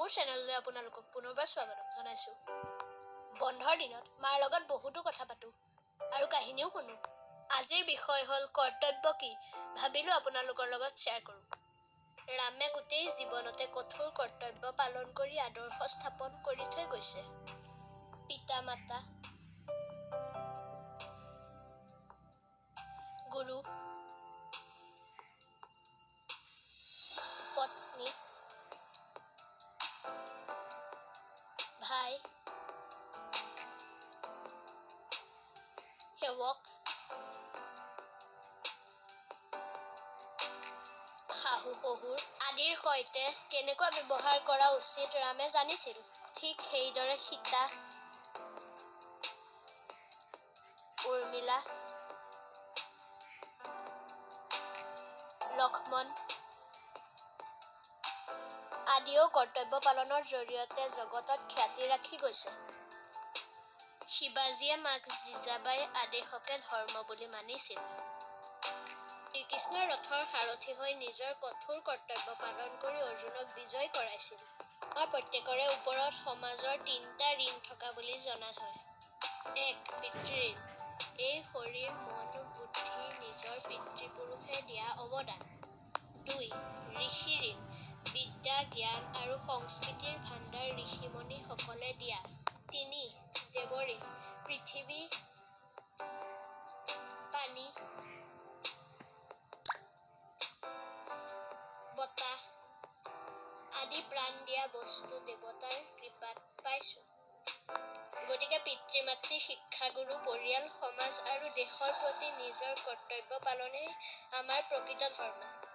মোৰ চেনেললৈ আপোনালোকক পুনৰবাৰ স্বাগতম জনাইছোঁ। বন্ধৰ দিনত মাৰ লগত বহুতো কথা পাতোঁ আৰু কাহিনীও শুনো। আজিৰ বিষয় হ'ল কৰ্তব্য কি ভাবিলোঁ আপোনালোকৰ লগত শ্বেয়াৰ কৰোঁ। ৰামে গোটেই জীৱনতে কঠোৰ কৰ্তব্য পালন কৰি আদৰ্শ স্থাপন কৰি থৈ গৈছে। পিতা মাতা, গুৰু, পত্নী, ভাই, সেৱক, শাহু শহুৰ আদিৰ সৈতে কেনেকুৱা ব্যৱহাৰ কৰা উচিত ৰামে জানিছিল। ঠিক সেইদৰে সীতা, উৰ্মিলা, লক্ষ্মণ আদিও কৰ্তব্য পালনৰ জৰিয়তে জগতত খ্যাতি ৰাখি গৈছে। শিৱাজীয়ে মাক জীজাবাইৰ আদেশকে ধৰ্ম বুলি মানিছিল। শ্ৰীকৃষ্ণই ৰথৰ সাৰথি হৈ নিজৰ কঠোৰ কৰ্তব্য পালন কৰি অৰ্জুনক বিজয় কৰাইছিল। আমাৰ প্ৰত্যেকৰে ওপৰত সমাজৰ ৩টা ঋণ থকা বুলি জনা হয়। ১. পিতৃঋণ। এই শৰীৰ, মন, বুদ্ধি নিজৰ পিতৃপুৰুষে দিয়া অৱদান। ২. ঋষি ঋণ। বিদ্যা, জ্ঞান আৰু সংস্কৃতিৰ ভাণ্ডাৰ ঋষিমুনিসকলে দিয়া। ৩. দেৱ ঋণ। পৃথিৱী, পানী, বতাহ আদি প্ৰাণ দিয়া বস্তু দেৱতাৰ কৃপাত পাইছোঁ। গতিকে পিতৃ-মাতৃ, শিক্ষাগুৰু, পৰিয়াল, সমাজ আৰু দেশৰ প্ৰতি নিজৰ কৰ্তব্য পালনেই আমাৰ প্ৰকৃত ধৰ্ম।